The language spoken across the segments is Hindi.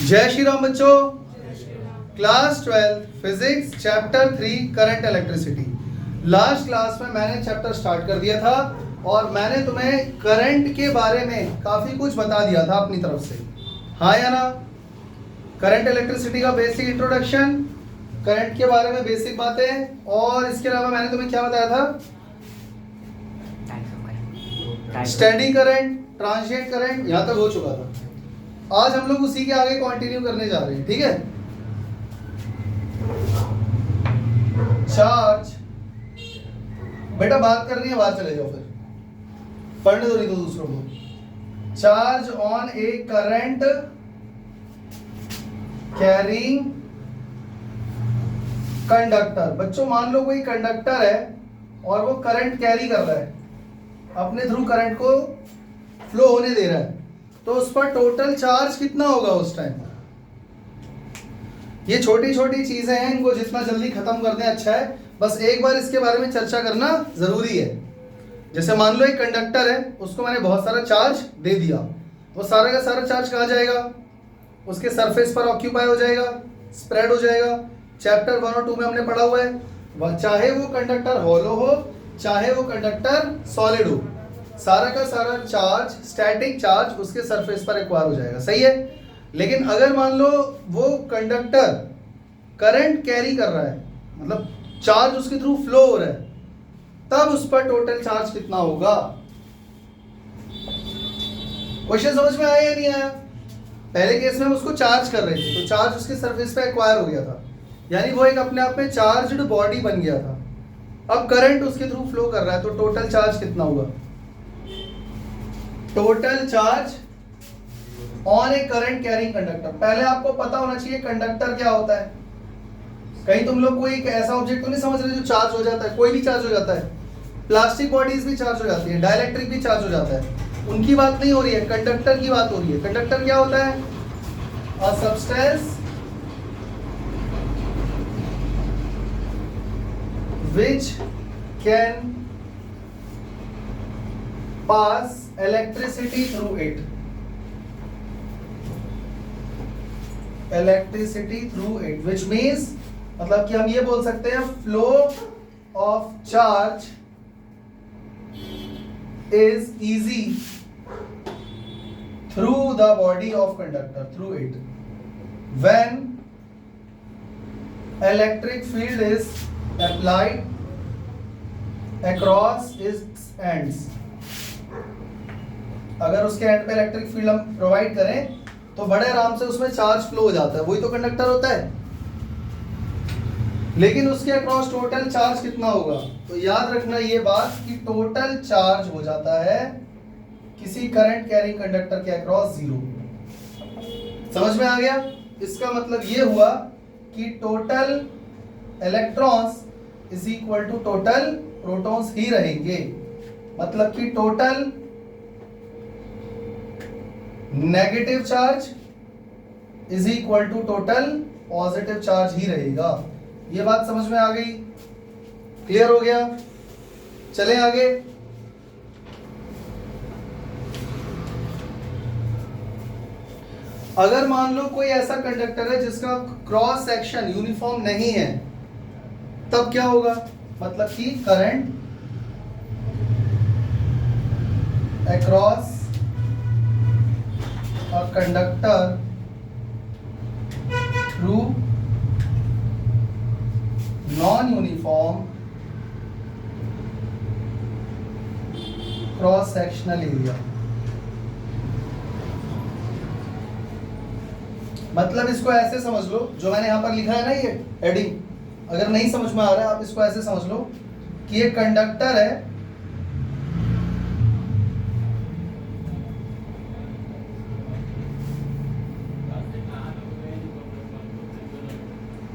जय श्री राम बच्चों। Class 12 physics chapter 3 current electricity. Last class में मैंने चैप्टर स्टार्ट कर दिया था और मैंने तुम्हें करंट के बारे में काफ़ी कुछ बता दिया था अपनी तरफ से, हाँ या ना। करंट इलेक्ट्रिसिटी का बेसिक इंट्रोडक्शन, करंट के बारे में बेसिक बातें, और इसके अलावा मैंने तुम्हें क्या बताया था, स्टेडी करंट, ट्रांजिएंट करंट, यहाँ तक हो चुका था। आज हम लोग उसी के आगे कंटिन्यू करने जा रहे हैं, ठीक है। चार्ज, बेटा बात करनी है, बाहर चले जाओ, फिर पढ़ने दो नहीं तो दूसरों को। Charge on A current carrying conductor. बच्चों मान लो कोई कंडक्टर है और वो करंट कैरी कर रहा है, अपने थ्रू करंट को फ्लो होने दे रहा है, तो उस पर टोटल चार्ज कितना होगा उस टाइम। ये छोटी छोटी चीजें हैं, इनको जितना जल्दी खत्म कर दें अच्छा है। बस एक बार इसके बारे में चर्चा करना जरूरी है। जैसे मान लो एक कंडक्टर है, उसको मैंने बहुत सारा चार्ज दे दिया, वो सारा का सारा चार्ज कहाँ जाएगा, उसके सरफेस पर ऑक्यूपाई हो जाएगा, स्प्रेड हो जाएगा। चैप्टर 1 और 2 में हमने पढ़ा हुआ है, चाहे वो कंडक्टर हॉलो हो चाहे वो कंडक्टर सॉलिड हो, सारा का सारा चार्ज, स्टैटिक चार्ज उसके सरफेस पर एक्वायर हो जाएगा, सही है। लेकिन अगर मान लो वो कंडक्टर करंट कैरी कर रहा है, मतलब चार्ज उसके थ्रू फ्लो हो रहा है, तब उस पर टोटल चार्ज कितना होगा। क्वेश्चन समझ में आया या नहीं आया। पहले केस में हम उसको चार्ज कर रहे थे तो चार्ज उसके सरफेस पे एक्वायर हो गया था, यानी वो एक अपने आप में चार्ज्ड बॉडी बन गया था। अब करंट उसके थ्रू फ्लो कर रहा है तो टोटल चार्ज कितना होगा। Total charge on A current carrying conductor. पहले आपको पता होना चाहिए कंडक्टर क्या होता है। कहीं तुम लोग कोई एक ऐसा ऑब्जेक्ट तो नहीं समझ रहे जो चार्ज हो जाता है। कोई भी चार्ज हो जाता है, प्लास्टिक बॉडीज भी चार्ज हो जाती है, डाइलेक्ट्रिक भी चार्ज हो जाता है। उनकी बात नहीं हो रही है, कंडक्टर की बात हो रही है। कंडक्टर क्या होता है, a substance which can pass electricity through it. Electricity through it, which means मतलब कि हम ये बोल सकते हैं flow of charge is easy through the body of conductor, through it, when electric field is applied across its ends. अगर उसके एंड पे इलेक्ट्रिक फील्ड हम प्रोवाइड करें तो बड़े आराम से उसमें चार्ज फ्लो हो जाता है, वही तो कंडक्टर होता है। लेकिन उसके अक्रॉस टोटल चार्ज कितना होगा, तो याद रखना ये बात कि टोटल चार्ज हो जाता है किसी करंट कैरिंग कंडक्टर के अक्रॉस 0। समझ में आ गया। इसका मतलब ये हुआ कि total electrons is equal to total protons ही रहेंगे, मतलब कि total negative charge is equal to total positive charge ही रहेगा। ये बात समझ में आ गई, क्लियर हो गया। चलें आगे। अगर मान लो कोई ऐसा कंडक्टर है जिसका क्रॉस सेक्शन यूनिफॉर्म नहीं है, तब क्या होगा, मतलब कि current across a conductor through non uniform cross sectional area. मतलब इसको ऐसे समझ लो, जो मैंने यहां पर लिखा है ना, ये हेडिंग, अगर नहीं समझ में आ रहा है आप इसको ऐसे समझ लो कि ये कंडक्टर है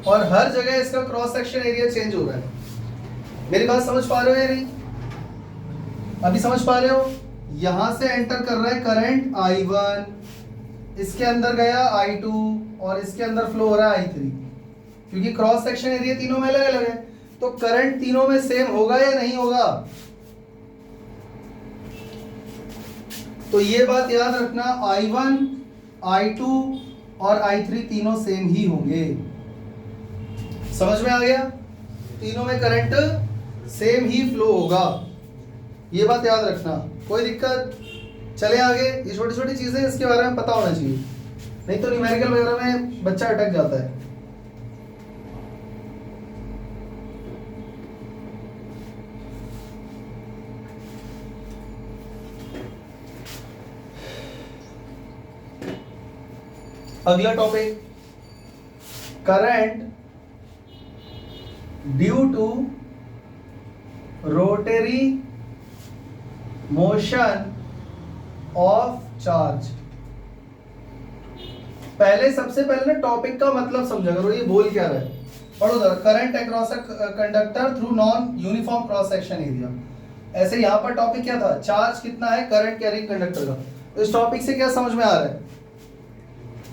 और हर जगह इसका क्रॉस सेक्शन एरिया चेंज हो रहा है। मेरी बात समझ पा रहे हो या नहीं, अभी समझ पा रहे हो। यहां से एंटर कर रहा है करंट I1, इसके अंदर गया I2 और इसके अंदर फ्लो हो रहा है I3, क्योंकि क्रॉस सेक्शन एरिया तीनों में अलग अलग है, तो करंट तीनों में सेम होगा या नहीं होगा। तो ये बात याद रखना, I1 I2 और I3 तीनों सेम ही होंगे। समझ में आ गया? तीनों में करंट सेम ही फ्लो होगा, ये बात याद रखना। कोई दिक्कत? चले आगे। ये छोटी छोटी चीजें इसके बारे में पता होना चाहिए, नहीं तो न्यूमेरिकल वगैरह में बच्चा अटक जाता है। अगला topic, current due to rotary motion of charge. पहले सबसे पहले ना टॉपिक का मतलब समझा करो, ये बोल क्या रहा है। पढ़ो जरा, current across a conductor through non uniform cross section area. ऐसे यहां पर टॉपिक क्या था, चार्ज कितना है करंट कैरिंग कंडक्टर का। इस टॉपिक से क्या समझ में आ रहा है,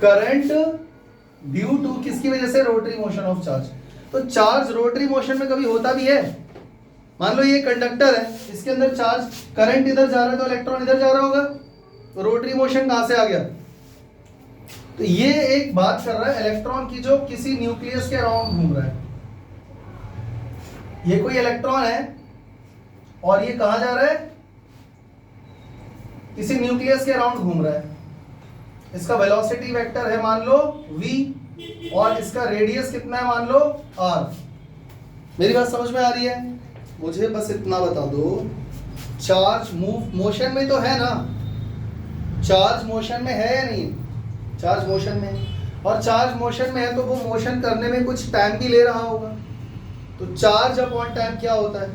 करंट ड्यू टू किसकी वजह से, रोटरी मोशन ऑफ चार्ज। तो चार्ज रोटरी मोशन में कभी होता भी है। मान लो ये कंडक्टर है, इसके अंदर चार्ज, करंट इधर जा रहा है तो इलेक्ट्रॉन इधर जा रहा होगा, तो रोटरी मोशन कहां से आ गया। तो ये एक बात कर रहा है इलेक्ट्रॉन की जो किसी न्यूक्लियस के अराउंड घूम रहा है। ये कोई इलेक्ट्रॉन है और ये कहां जा रहा है, किसी न्यूक्लियस के अराउंड घूम रहा है। इसका वेलोसिटी वेक्टर है मान लो v, और इसका रेडियस कितना है मान लो r। मेरी बात समझ में आ रही है? मुझे बस इतना बता दो, चार्ज मोशन में तो है ना, चार्ज मोशन में है या नहीं, चार्ज मोशन में, और चार्ज मोशन में है तो वो मोशन करने में कुछ टाइम भी ले रहा होगा। तो चार्ज अपॉन टाइम क्या होता है,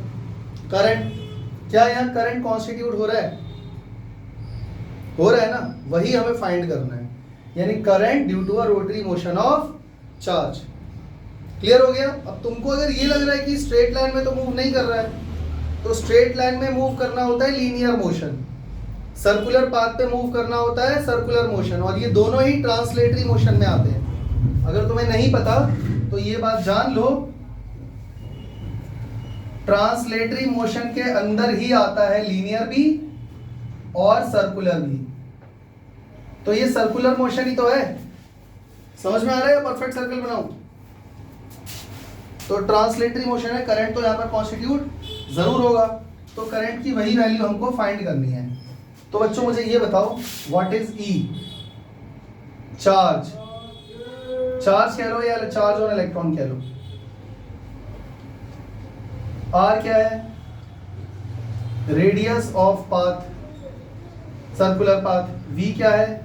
करंट। क्या यहाँ करंट कॉन्स्टिट्यूट हो रहा है, हो रहा है ना, वही हमें फाइंड करना है, यानी current due to a rotary motion of charge. Clear हो गया? अब तुमको अगर ये लग रहा है कि स्ट्रेट लाइन में तो मूव नहीं कर रहा है, तो स्ट्रेट लाइन में मूव करना होता है लीनियर मोशन, सर्कुलर पाथ पे मूव करना होता है सर्कुलर मोशन, और ये दोनों ही ट्रांसलेटरी मोशन में आते हैं। अगर तुम्हें नहीं पता तो ये बात जान लो, ट्रांसलेटरी मोशन के अंदर ही आता है लीनियर भी और सर्कुलर भी। तो ये सर्कुलर मोशन ही तो है। समझ में आ रहा है? परफेक्ट सर्कल बनाऊं तो ट्रांसलेटरी मोशन है, करंट तो यहाँ पर कॉन्स्टिट्यूट जरूर होगा। तो करंट की वही वैल्यू हमको फाइंड करनी है। तो बच्चों मुझे ये बताओ, what is E, charge, charge कह लो या चार्ज ऑन इलेक्ट्रॉन कह लो। आर क्या है, radius of path, circular path. V क्या है,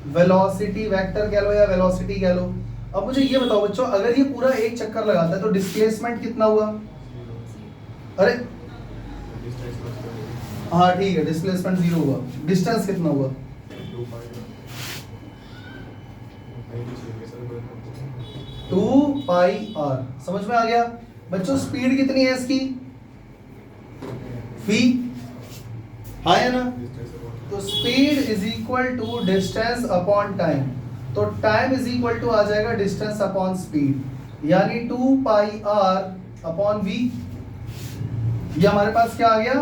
वेलोसिटी वेक्टर कह लो या वेलोसिटी कह लो। अब मुझे ये बताओ बच्चों, अगर ये पूरा एक चक्कर लगाता है तो डिस्प्लेसमेंट कितना हुआ? अरे हाँ ठीक है, डिस्प्लेसमेंट 0 हुआ। डिस्टेंस कितना हुआ? 2 पाई r। समझ में आ गया बच्चों? स्पीड कितनी है इसकी, v, हाँ है ना। तो speed is equal to distance upon time. तो टाइम इज इक्वल टू आ जाएगा डिस्टेंस अपॉन स्पीड, यानी 2 पाई r अपॉन v। ये हमारे पास क्या आ गया,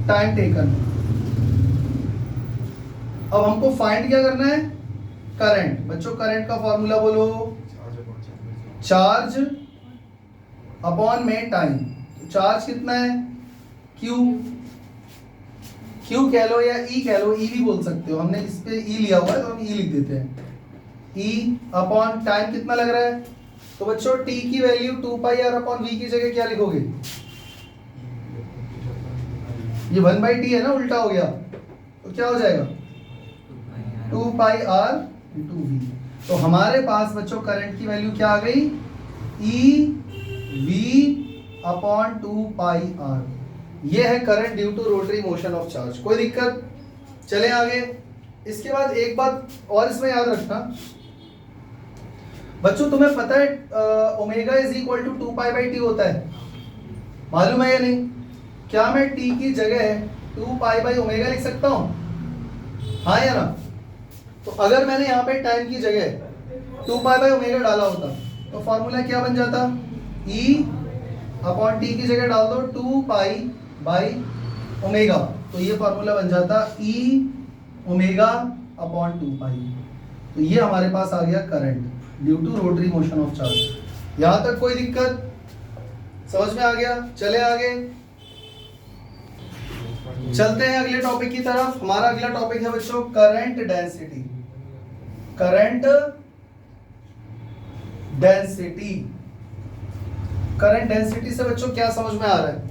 टाइम टेकन। अब हमको फाइंड क्या करना है, करंट। बच्चों करंट का फॉर्मूला बोलो, चार्ज अपॉन में टाइम। चार्ज कितना है, Q, Q कह लो या E कह लो, E भी बोल सकते हो, हमने इस पे E लिया हुआ है तो हम E लिख देते हैं। E अपॉन टाइम कितना लग रहा है, तो बच्चों T की value 2 pi r upon V की जगह क्या लिखोगे, ये 1/t है ना, उल्टा हो गया तो क्या हो जाएगा 2 पाई r इंटू v। तो हमारे पास बच्चों करंट की वैल्यू क्या आ गई, E v upon 2 pi r। ये है current due to rotary motion of charge. कोई दिक्कत? चले आगे। इसके बाद एक बात और इसमें याद रखना बच्चों, तुम्हें पता है omega is equal to 2 pi by T होता है, मालूम है या नहीं? क्या मैं t की जगह 2 पाई बाई ओमेगा लिख सकता हूं, हाँ या ना? तो अगर मैंने यहाँ पे टाइम की जगह 2 पाई बाई ओमेगा डाला होता तो फॉर्मूला क्या बन जाता, e अपॉन टी की जगह डाल दो 2 पाई बाई ओमेगा, तो ये फॉर्मूला बन जाता e ओमेगा अपॉन 2 पाई। तो ये हमारे पास आ गया current due to rotary motion of charge. यहां तक कोई दिक्कत समझ में आ गया? चले आगे चलते हैं अगले टॉपिक की तरफ। हमारा अगला टॉपिक है बच्चों current density. Current density, current density से बच्चों क्या समझ में आ रहा है?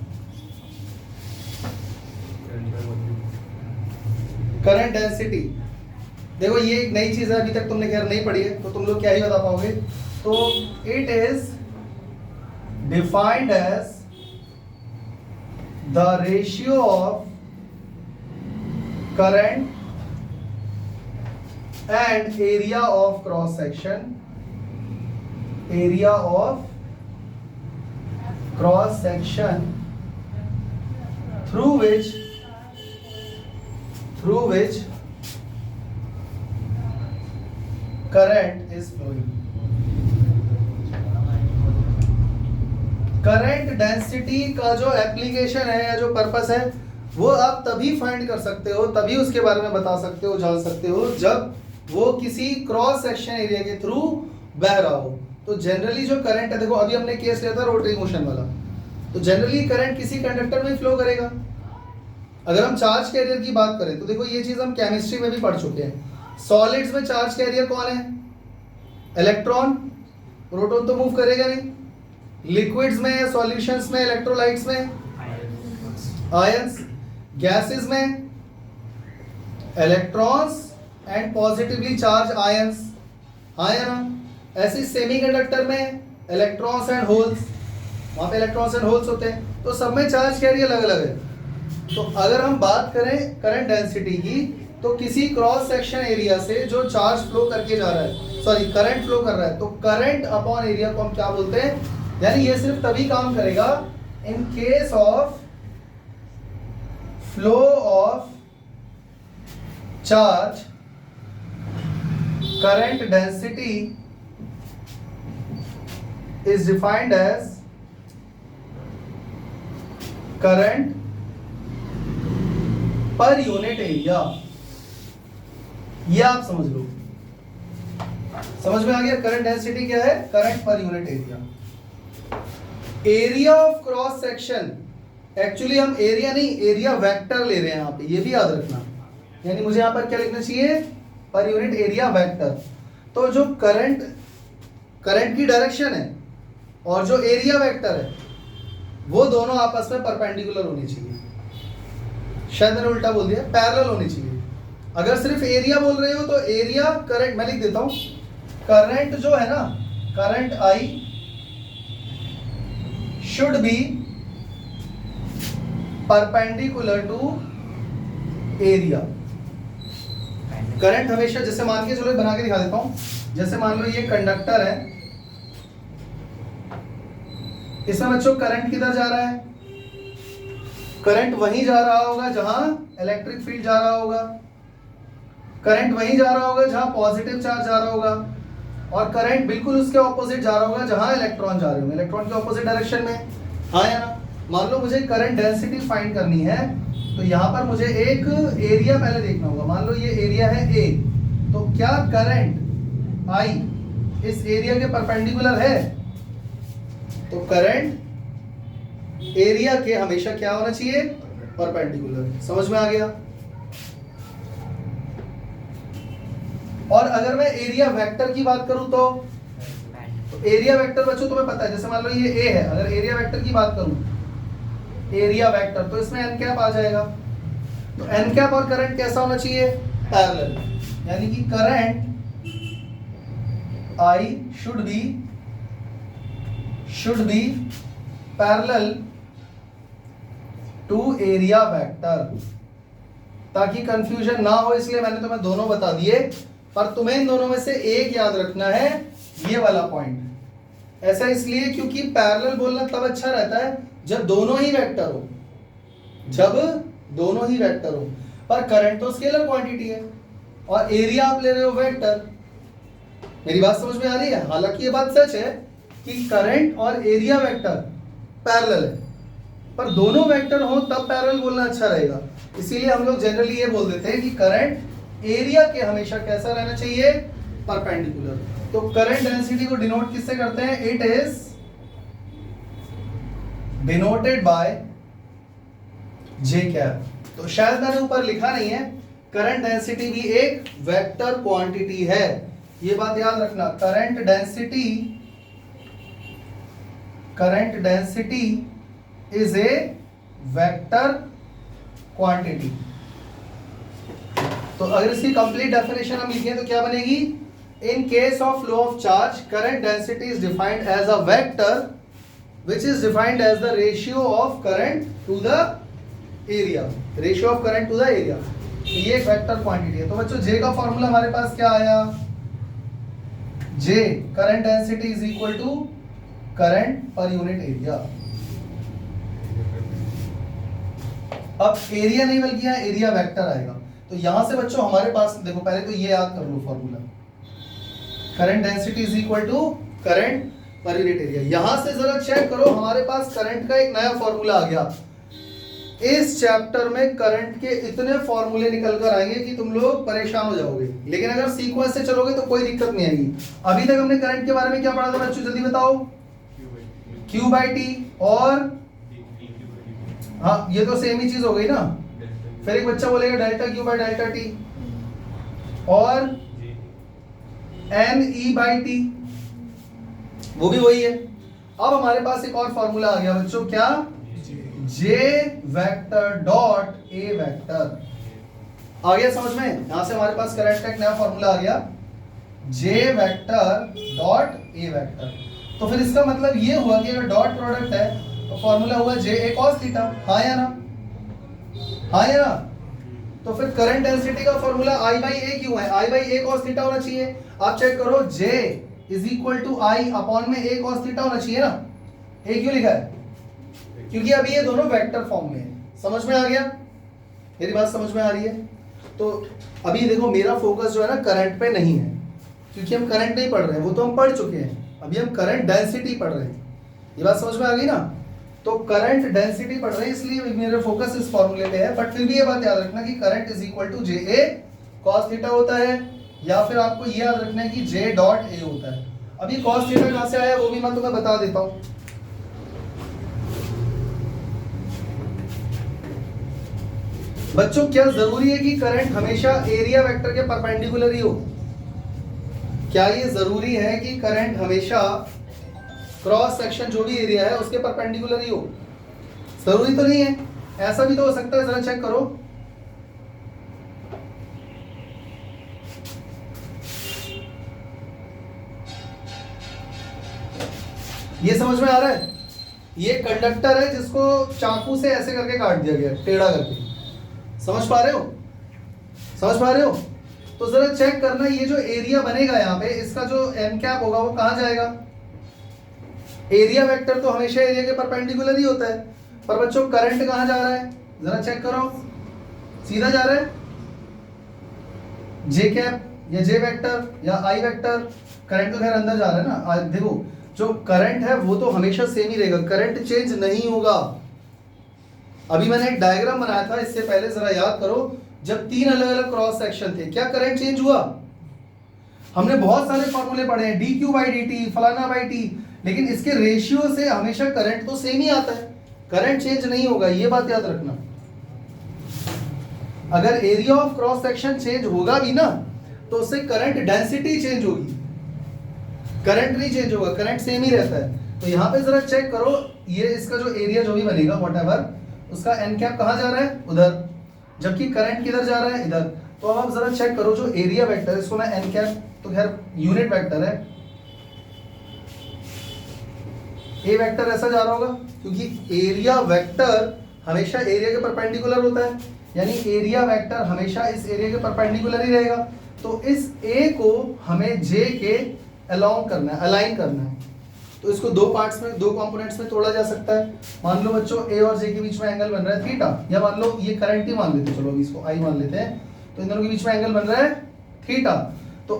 करंट डेंसिटी देखो ये एक नई चीज है, अभी तक तुमने खैर नहीं पढ़ी है, तो तुम लोग क्या ही बता पाओगे। तो it is defined as the ratio of current and area of cross section, area of cross section through which current is flowing। Current density का जो एप्लीकेशन है या जो पर्पस है वो आप तभी फाइंड कर सकते हो, तभी उसके बारे में बता सकते हो, जान सकते हो जब वो किसी क्रॉस सेक्शन एरिया के थ्रू बह रहा हो। तो जनरली जो करंट है, देखो अभी हमने केस लिया था रोटरी मोशन वाला, तो जनरली करंट किसी कंडक्टर में फ्लो करेगा। अगर हम चार्ज कैरियर की बात करें तो देखो ये चीज हम केमिस्ट्री में भी पढ़ चुके हैं। सॉलिड्स में चार्ज कैरियर कौन है? इलेक्ट्रॉन, प्रोटॉन तो मूव करेगा नहीं। लिक्विड्स में, सॉल्यूशंस में, इलेक्ट्रोलाइट्स में आयंस, गैसेस में electrons and positively charge ions, हाँ या ना। ऐसे सेमीकंडक्टर में इलेक्ट्रॉन्स एंड होल्स, वहां पे इलेक्ट्रॉन्स एंड होल्स होते हैं। तो सब में चार्ज कैरियर अलग अलग है। तो अगर हम बात करें करंट डेंसिटी की, तो किसी क्रॉस सेक्शन एरिया से जो चार्ज फ्लो करके जा रहा है, सॉरी करंट फ्लो कर रहा है, तो करंट अपॉन एरिया को हम क्या बोलते हैं? यानी ये सिर्फ तभी काम करेगा in case of flow of charge. Current density is defined as current per unit area. ये आप समझ लो, समझ में आ गया? करंट डेंसिटी क्या है? Current per unit area. Area of cross section, actually हम एरिया नहीं एरिया वेक्टर ले रहे हैं यहाँ पे, ये भी याद रखना। यानी मुझे यहाँ पर क्या लिखना चाहिए? पर यूनिट एरिया वेक्टर। तो जो करंट की डायरेक्शन है और जो एरिया वेक्टर है वो दोनों आपस में परपेंडिकुलर होनी चाहिए। शायद मैंने उल्टा बोल दिया, पैरेलल होनी चाहिए। अगर सिर्फ एरिया बोल रहे हो तो एरिया करंट, मैं लिख देता हूं, करंट जो है ना, current I should be perpendicular to area. Current हमेशा, जैसे मान के चलो बना के दिखा देता हूं, जैसे मान लो ये कंडक्टर है, इसमें बच्चों करंट किधर जा रहा है? करंट वहीं जा रहा होगा जहां इलेक्ट्रिक फील्ड जा रहा होगा, करंट वहीं जा रहा होगा जहां पॉजिटिव चार्ज जा रहा होगा, और करंट बिल्कुल उसके ऑपोजिट जा रहा होगा जहां इलेक्ट्रॉन जा रहे होंगे, इलेक्ट्रॉन के ऑपोजिट डायरेक्शन में, हाँ या ना। मान लो मुझे करंट डेंसिटी फाइंड करनी है, तो यहाँ पर मुझे एक एरिया पहले देखना होगा। मान लो ये एरिया है ए, तो क्या करंट आई इस एरिया के परपेंडिकुलर है? तो करंट एरिया के हमेशा क्या होना चाहिए? परपेंडिकुलर। समझ में आ गया? और अगर मैं एरिया वेक्टर की बात करूं तो एरिया वेक्टर बच्चों तुम्हें पता है, जैसे मान लो ये ए है, अगर एरिया वेक्टर की बात करूं, एरिया वेक्टर, तो इसमें एन कैप आ जाएगा। तो एन कैप और करंट कैसा होना चाहिए? पैरेलल। यानी कि current I should be parallel to area vector. ताकि कंफ्यूजन ना हो इसलिए मैंने तुम्हें दोनों बता दिए, पर तुम्हें इन दोनों में से एक याद रखना है, ये वाला पॉइंट। ऐसा इसलिए क्योंकि पैरेलल बोलना तब अच्छा रहता है जब दोनों ही वेक्टर हो, पर करंट तो स्केलर क्वांटिटी है और एरिया आप ले रहे हो वेक्टर। मेरी बात समझ में आ रही है? हालांकि ये बात सच है कि करंट और एरिया वेक्टर पैरेलल है, पर दोनों वेक्टर हो तब पैरेलल बोलना अच्छा रहेगा। इसीलिए हम लोग जनरली ये बोल देते हैं कि करंट एरिया के हमेशा कैसा रहना चाहिए? परपेंडिकुलर। तो करंट डेंसिटी को डिनोट किससे करते हैं? It is denoted by J cap. तो शायद मैंने ऊपर लिखा नहीं है, करंट डेंसिटी भी एक वेक्टर क्वांटिटी है, ये बात याद रखना। Current density is a vector quantity. तो अगर इसकी कंप्लीट डेफिनेशन हम लिखें तो क्या बनेगी? In case of flow of charge, current density is defined as a vector which is defined as the ratio of current to the area, ratio of current to the area। ये एक वेक्टर क्वांटिटी है। तो बच्चों J का फॉर्मूला हमारे पास क्या आया? J current density is equal to current per unit area. अब एरिया नहीं बल्कि यहाँ एरिया वेक्टर आएगा। तो यहां से बच्चों हमारे पास देखो, पहले तो ये याद कर लो formula, current density is equal to current per unit area. यहां से जरा चेक करो, हमारे पास करंट का एक नया फॉर्मूला आ गया। इस चैप्टर में करंट के इतने फॉर्मूले निकल कर आएंगे कि तुम लोग परेशान हो जाओगे, लेकिन अगर सीक्वेंस से चलोगे तो कोई दिक्कत नहीं आएगी। अभी तक हमने करंट के बारे में क्या पढ़ा था बच्चों, जल्दी बताओ? Q बाई टी और हाँ, ये तो सेम ही चीज हो गई ना। फिर एक बच्चा बोलेगा delta Q by delta T और NE बाई टी, वो भी वही है। अब हमारे पास एक और फॉर्मूला आ गया बच्चों, क्या? J vector dot A vector. आ गया समझ में? यहां से हमारे पास करंट का एक नया फॉर्मूला आ गया, J vector dot A vector. तो फिर इसका मतलब ये हुआ कि अगर डॉट प्रोडक्ट है तो फॉर्मूला हुआ J A cos थीटा। हाँ या ना? हाँ या ना? तो फिर करंट डेंसिटी का फॉर्मूला I बाई A क्यों है? I by A cos theta होना चाहिए। आप चेक करो, J is equal to I upon में A cos थीटा होना चाहिए ना। A क्यों लिखा है? क्योंकि अभी ये दोनों वेक्टर फॉर्म में है। समझ में आ गया? मेरी बात समझ में आ रही है? तो अभी देखो, मेरा फोकस जो है ना करंट पे नहीं है, क्योंकि हम करंट नहीं पढ़ रहे हैं, वो तो हम पढ़ चुके हैं। अभी हम करंट डेंसिटी पढ़ रहे हैं। ये बात समझ में आ गई ना? तो करंट डेंसिटी पढ़ रहे हैं, इसलिए मेरा फोकस इस फॉर्मूले पे है। बट फिर भी ये बात याद रखना कि current is equal to J A cos theta होता है, या फिर आपको ये याद रखना है कि जे डॉट ए होता है। अभी कॉस थीटा कहां से आया वो भी मैं तुम्हें बता देता हूं। बच्चों, क्या जरूरी है कि करंट हमेशा एरिया वेक्टर के परपेंडिकुलर ही हो? क्या ये जरूरी है कि करंट हमेशा क्रॉस सेक्शन जो भी एरिया है उसके परपेंडिकुलर ही हो? जरूरी तो नहीं है, ऐसा भी तो हो सकता है। जरा चेक करो, ये समझ में आ रहा है? ये कंडक्टर है जिसको चाकू से ऐसे करके काट दिया गया, टेढ़ा करके। समझ पा रहे हो? समझ पा रहे हो? तो जरा चेक करना, ये जो एरिया बनेगा यहाँ पे, इसका जो एन कैप होगा वो कहां जाएगा? एरिया वेक्टर तो हमेशा एरिया के परपेंडिकुलर ही होता है, पर बच्चों करंट कहां जा रहा है? जरा चेक करो, सीधा जा रहा है जे कैप या जे वेक्टर या आई वेक्टर। करंट तो खैर अंदर जा रहा है ना। देखो, जो करंट है वो तो हमेशा सेम ही रहेगा, करंट चेंज नहीं होगा। अभी मैंने एक डायग्राम बनाया था इससे पहले, जरा याद करो, जब तीन अलग अलग क्रॉस सेक्शन थे, क्या करंट चेंज हुआ? हमने बहुत सारे फॉर्मूले पढ़े हैं, D Q by D T, फलाना बाई टी, लेकिन इसके रेशियो से हमेशा करंट तो सेम ही आता है, करंट चेंज नहीं होगा। ये बात याद रखना। अगर area of cross section change होगा भी ना, तो उससे करंट डेंसिटी चेंज होगी, करंट नहीं चेंज होगा, करंट सेम ही रहता है। तो यहाँ पे जरा चेक करो, ये इसका जो एरिया जो भी बनेगा व्हाटएवर, उसका एन कैप कहाँ जा रहा है? उधर, जबकि करंट किधर जा रहा है? इधर। तो अब आप जरा चेक करो, जो एरिया वेक्टर है इसको मैं एन कैप, तो खैर यूनिट वेक्टर है, ए वेक्टर ऐसा जा रहा होगा, क्योंकि एरिया वेक्टर हमेशा एरिया के परपेंडिकुलर होता है, यानी एरिया वेक्टर हमेशा इस एरिया के परपेंडिकुलर ही रहेगा। तो इस ए को हमें जे के अलोंग करना है, अलाइन करना है। तो इसको दो पार्ट्स में, दो कंपोनेंट्स में तोड़ा जा सकता है। मान लो बच्चों ए और जे के बीच में एंगल बन रहा है थीटा, या मान लो ये करंट ही मान लेते हैं, चलो अभी इसको आई मान लेते हैं। तो इन दोनों के बीच में एंगल बन रहा है थीटा। तो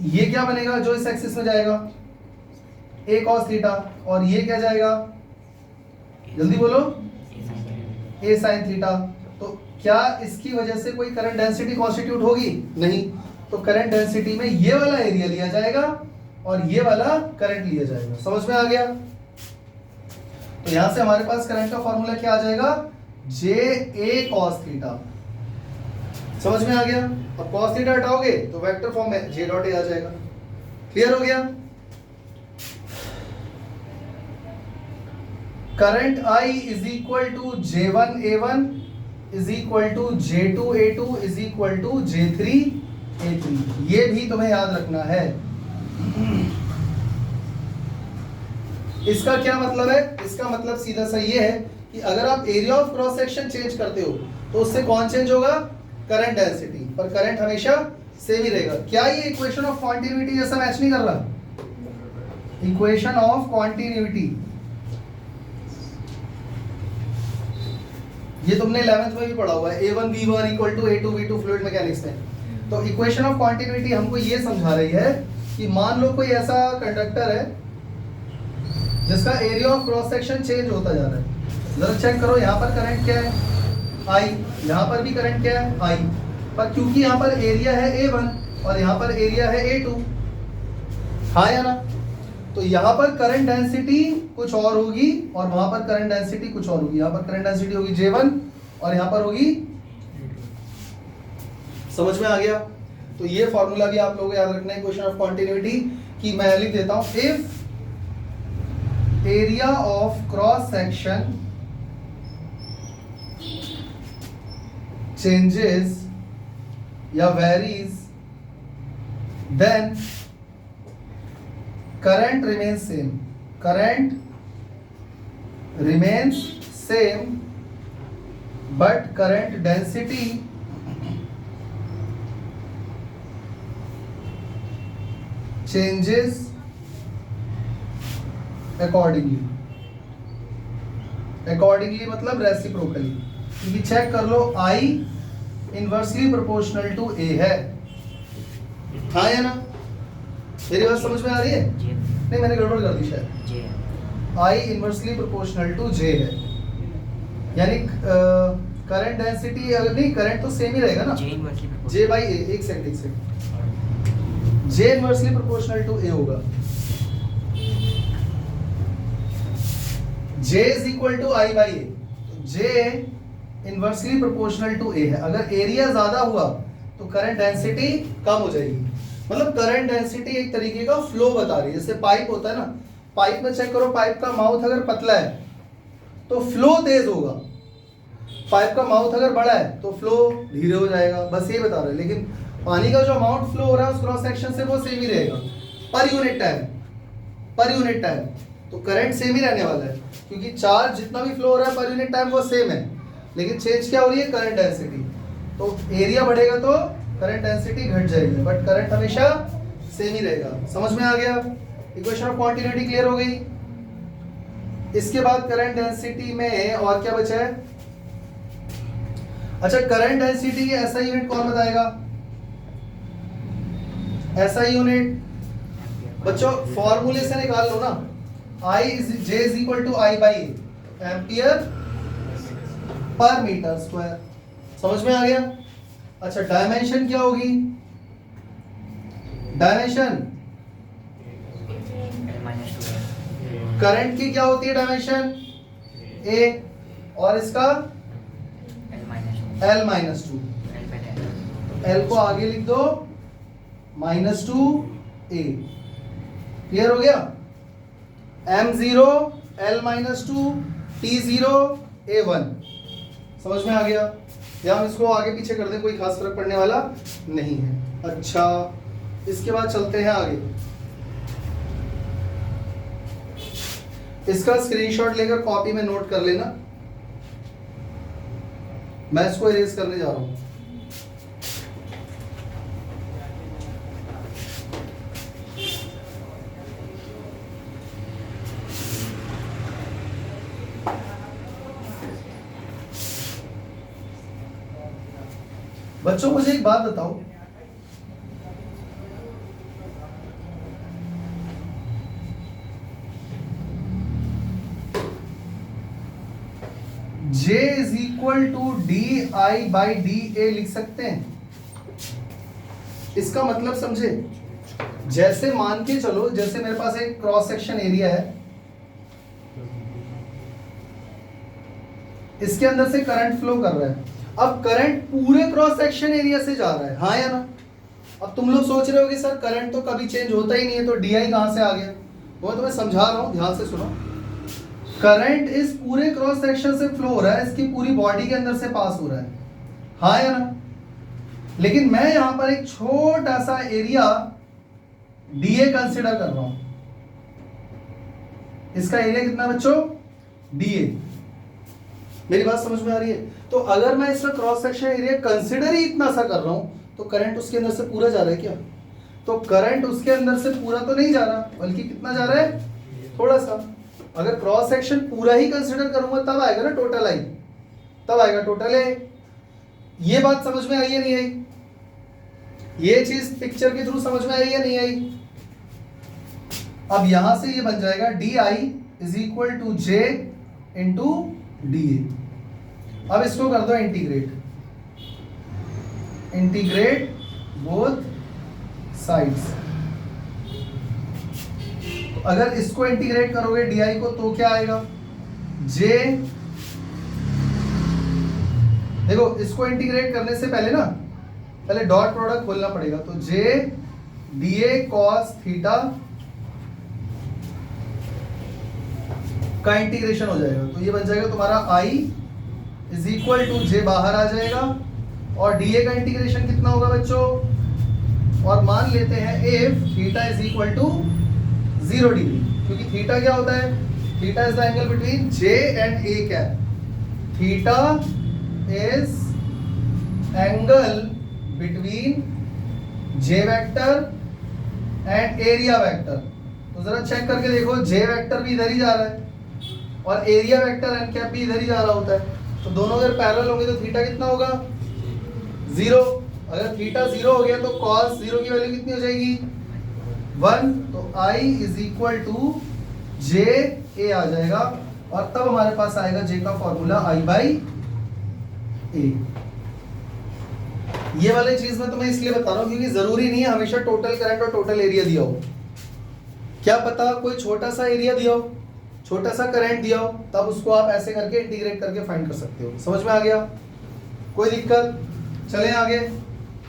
ये क्या बनेगा जो इस एक्सिस में जाएगा? ए कॉस थीटा। और ये क्या जाएगा? जल्दी बोलो, ए साइन थीटा। तो क्या इसकी वजह से कोई करंट डेंसिटी कॉन्स्टिट्यूट होगी? नहीं। तो करंट डेंसिटी में ये वाला एरिया लिया जाएगा और ये वाला करंट लिया जाएगा। समझ में आ गया? तो यहां से हमारे पास करंट का फॉर्मूला क्या आ जाएगा, जे ए कॉस थीटा। समझ में आ गया? अब कॉस थीटा हटाओगे तो वेक्टर फॉर्म में जे डॉट ए आ जाएगा। क्लियर हो गया? Current I is equal to J1A1 is equal to J2A2 is equal to J3A3। ये भी तुम्हें याद रखना है। इसका क्या मतलब है? इसका मतलब सीधा सा ये है कि अगर आप area of cross section change करते हो तो उससे कौन चेंज होगा, करंट डेंसिटी, पर करंट हमेशा सेम ही रहेगा। क्या ये इक्वेशन ऑफ कॉन्टिन्यूटी जैसा मैच नहीं कर रहा? इक्वेशन ऑफ कॉन्टिन्यूटी ये तुमने 11th में भी पढ़ा हुआ है, A1 V1 equal to A2 V2 fluid mechanics में। तो इक्वेशन ऑफ कॉन्टिन्यूटी हमको ये समझा रही है कि मान लो कोई ऐसा कंडक्टर है जिसका area of cross section change होता जा रहा है। जरा चेक करो, यहाँ पर करंट क्या है, I, यहाँ पर भी करंट क्या है, I, पर क्योंकि यहाँ पर एरिया है A1 और यहाँ पर एरिया है A2, हाँ या ना? तो यहाँ पर करंट डेंसिटी कुछ और होगी और वहां पर करंट डेंसिटी कुछ और होगी। यहाँ पर करंट डेंसिटी होगी J1 और यहाँ पर होगी, समझ में आ गया? तो ये फॉर्मूला भी आप लोगों को याद रखना है इक्वेशन ऑफ कॉन्टिन्यूटी की। मैं लिख देता हूं, if area of cross section changes या varies then current remains same, current remains same but current density changes accordingly। accordingly मतलब reciprocally, क्योंकि चेक कर लो I inversely proportional to A है, हाँ या ना? मेरी बात समझ में आ रही है? नहीं, मैंने गड़बड़ कर दी शायद। I inversely proportional to J है, यानी करंट डेंसिटी अगर नहीं, करंट तो सेम ही रहेगा ना, J बाई A। एक second, J inversely proportional to A होगा। J is equal to I by A। J inversely proportional to A है। अगर एरिया ज्यादा हुआ तो करंट डेंसिटी कम हो जाएगी। मतलब करंट डेंसिटी एक तरीके का फ्लो बता रही है। जैसे पाइप होता है ना, पाइप में चेक करो, पाइप का माउथ अगर पतला है तो फ्लो तेज होगा, पाइप का माउथ अगर बड़ा है तो फ्लो धीरे हो जाएगा। बस ये बता रहे हैं। लेकिन पानी का जो अमाउंट फ्लो हो रहा है उस क्रॉस सेक्शन से वो सेम ही रहेगा per unit time, per unit time. तो करंट सेम ही रहने वाला है क्योंकि चार्ज जितना भी फ्लो हो रहा है पर यूनिट टाइम वो सेम है, लेकिन चेंज क्या हो रही है, करंट डेंसिटी। तो एरिया बढ़ेगा तो करंट डेंसिटी घट जाएगी बट करंट हमेशा सेम ही रहेगा। समझ में आ गया? इक्वेशन ऑफ कॉन्टिन्यूटी क्लियर हो गई। इसके बाद करंट डेंसिटी में और क्या बचा है? अच्छा, करंट डेंसिटी का ऐसा यूनिट कौन बताएगा? ऐसा यूनिट बच्चों फॉर्मूले से निकाल लो ना, I J is equal to I by ampere per metre square. समझ में आ गया? अच्छा, डायमेंशन क्या होगी? डायमेंशन करंट की क्या होती है डायमेंशन? A, और इसका L माइनस 2। L को आगे लिख दो -2A। क्लियर हो गया? M0 L -2 T0 A1। समझ में आ गया? या हम इसको आगे पीछे कर दें, कोई खास फर्क पड़ने वाला नहीं है। अच्छा, इसके बाद चलते हैं आगे। इसका स्क्रीनशॉट लेकर कॉपी में नोट कर लेना, मैं इसको इरेज करने जा रहा हूं। बच्चों मुझे एक बात बताओ, J is equal to D I by D A लिख सकते हैं? इसका मतलब समझे, जैसे मान के चलो, जैसे मेरे पास एक क्रॉस सेक्शन एरिया है, इसके अंदर से करंट फ्लो कर रहा है। अब करंट पूरे क्रॉस सेक्शन एरिया से जा रहा है, हाँ या ना? अब तुम लोग सोच रहे हो कि सर करंट तो कभी चेंज होता ही नहीं है, तो DI कहां से आ गया? वो तुम्हें समझा रहा हूं, ध्यान से सुनो। करंट इस पूरे क्रॉस सेक्शन से फ्लो हो रहा है, इसकी पूरी बॉडी के अंदर से पास हो रहा है, हाँ या ना? लेकिन मैं यहां पर एक छोटा सा एरिया DA कंसिडर कर रहा हूं। इसका एरिया कितना बच्चों? DA। मेरी बात समझ में आ रही है? तो अगर मैं इसका क्रॉस सेक्शन एरिया कंसिडर ही इतना सा कर रहा हूं, तो करंट उसके अंदर से पूरा जा रहा है क्या? तो करंट उसके अंदर से पूरा तो नहीं जा रहा, बल्कि कितना जा रहा है? थोड़ा सा। अगर क्रॉस सेक्शन पूरा ही कंसिडर करूंगा तब आएगा ना टोटल आई, तब आएगा टोटल ए। ये बात समझ में आई या नहीं आई? ये चीज पिक्चर के थ्रू समझ में आई या नहीं आई? अब यहां से ये बन जाएगा DI is equal to J into DA। अब इसको कर दो इंटीग्रेट, इंटीग्रेट बोथ साइड्स। तो अगर इसको इंटीग्रेट करोगे DI को, तो क्या आएगा? J, देखो इसको इंटीग्रेट करने से पहले ना, पहले डॉट प्रोडक्ट खोलना पड़ेगा, तो J DA cos थीटा का इंटीग्रेशन हो जाएगा, तो ये बन जाएगा तुम्हारा I is equal to J, बाहर आ जाएगा, और DA का इंटीग्रेशन कितना होगा बच्चों? और मान लेते हैं if theta is equal to 0 degree, क्योंकि थीटा क्या होता है? Theta is the angle between J and A cap. Theta is angle between J vector and area vector. तो जरा चेक करके देखो, J वेक्टर भी इधर ही जा रहा है और एरिया वेक्टर एन कैप भी इधर ही जा रहा होता है, तो दोनों अगर पैरेलल होंगे तो थीटा कितना होगा? 0। अगर थीटा 0 हो गया तो cos 0 की वैल्यू कितनी हो जाएगी? 1। तो I is equal to J A आ जाएगा, और तब हमारे पास आएगा J का फॉर्मूला I बाई A। ये वाली चीज मैं तुम्हें इसलिए बता रहा हूं क्योंकि जरूरी नहीं है हमेशा टोटल करंट और टोटल एरिया दिया हो। क्या पता कोई छोटा सा एरिया दिया हो, छोटा सा करंट दिया हो, तब उसको आप ऐसे करके इंटीग्रेट करके फाइंड कर सकते हो। समझ में आ गया? कोई दिक्कत? चलें आगे,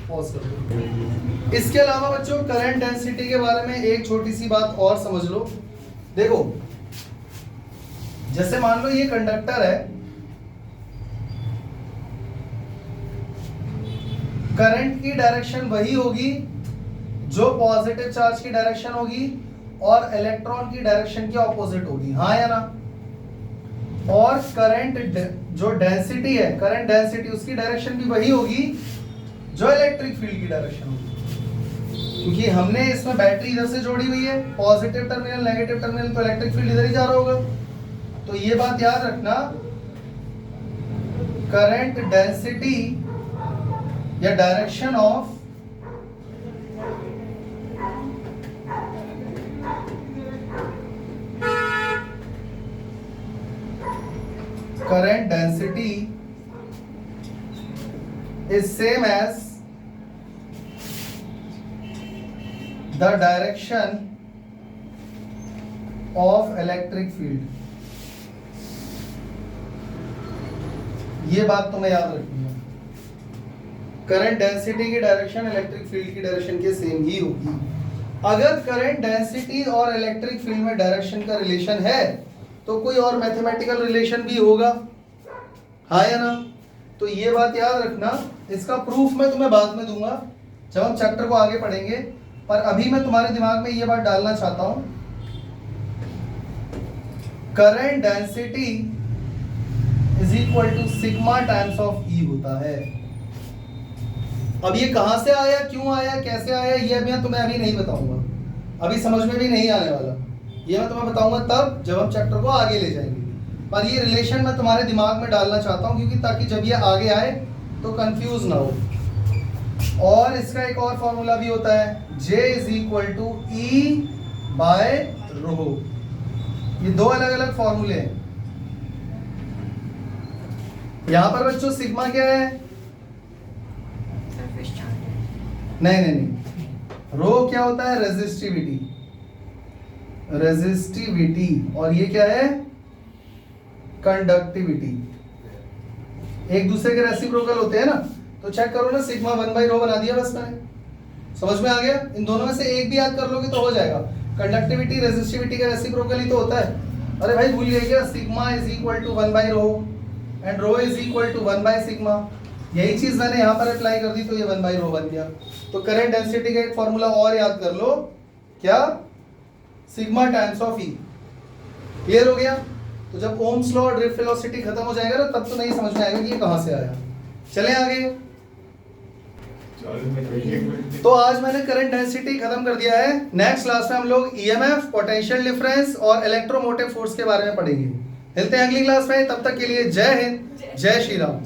पॉज कर दो। इसके अलावा बच्चों करंट डेंसिटी के बारे में एक छोटी सी बात और समझ लो। देखो जैसे मान लो ये कंडक्टर है, करंट की डायरेक्शन वही होगी जो पॉजिटिव चार्ज की डायरेक्शन होगी और इलेक्ट्रॉन की डायरेक्शन की ऑपोजिट होगी, हाँ या ना? और करंट जो डेंसिटी है, करंट डेंसिटी, उसकी डायरेक्शन भी वही होगी जो इलेक्ट्रिक फील्ड की डायरेक्शन होगी, क्योंकि हमने इसमें बैटरी इधर से जोड़ी हुई है, पॉजिटिव टर्मिनल नेगेटिव टर्मिनल, तो इलेक्ट्रिक फील्ड इधर ही जा रहा होगा। तो ये बात याद रखना, करंट डेंसिटी या direction of current density is same as the direction of electric field। ये बात तुम्हें याद रखनी है, करंट डेंसिटी की डायरेक्शन इलेक्ट्रिक फील्ड की डायरेक्शन के सेम ही होगी। अगर करंट डेंसिटी और इलेक्ट्रिक फील्ड में डायरेक्शन का रिलेशन है तो कोई और मैथमेटिकल रिलेशन भी होगा, हाँ या ना? तो ये बात याद रखना। इसका प्रूफ मैं तुम्हें बाद में दूंगा जब हम चैप्टर को आगे पढ़ेंगे, पर अभी मैं तुम्हारे दिमाग में ये बात डालना चाहता हूं, current density is equal to sigma times of E होता है। अब ये कहां से आया, क्यों आया, कैसे आया, ये मैं तुम्हें अभी नहीं बताऊंगा, अभी समझ में भी नहीं आने वाला। ये मैं तुम्हें बताऊंगा तब जब हम चैप्टर को आगे ले जाएंगे, पर ये रिलेशन मैं तुम्हारे दिमाग में डालना चाहता हूं क्योंकि ताकि जब ये आगे आए तो कंफ्यूज ना हो। और इसका एक और फॉर्मूला भी होता है, J is equal to E by rho. ये दो अलग अलग फॉर्मूले हैं। यहां पर बच्चों सिग्मा क्या है? नहीं नहीं नहीं, रो क्या होता है? रेजिस्टिविटी, रेजिस्टिविटी, और ये क्या है? कंडक्टिविटी। एक दूसरे के रेसिप्रोकल होते हैं ना, तो चेक करो ना, सिग्मा 1/ρ बना दिया बस मैंने। समझ में आ गया? इन दोनों में से एक भी याद कर लोगे तो हो जाएगा। कंडक्टिविटी रेजिस्टिविटी का रेसिप्रोकल ही तो होता है। अरे भाई भूल गए क्या? Sigma is equal to 1/ρ and rho is equal to 1/σ। यही चीज मैंने यहाँ पर अप्लाई कर दी तो ये 1/ρ बन गया। तो करंट डेंसिटी का एक फॉर्मूला और याद कर लो, क्या? Sigma times of E. Clear हो गया? तो जब ओम्स लॉ और ड्रिफ्ट वेलोसिटी खत्म हो जाएगा ना, तब तो नहीं समझ में आएगा कि ये कहां से आया। चले आगे। तो आज मैंने करंट डेंसिटी खत्म कर दिया है। नेक्स्ट क्लास में हम लोग ईएमएफ, पोटेंशियल डिफरेंस और इलेक्ट्रोमोटिव फोर्स के बारे में पढ़ेंगे। मिलते हैं अगली क्लास में, तब तक के लिए जय हिंद, जय श्री राम।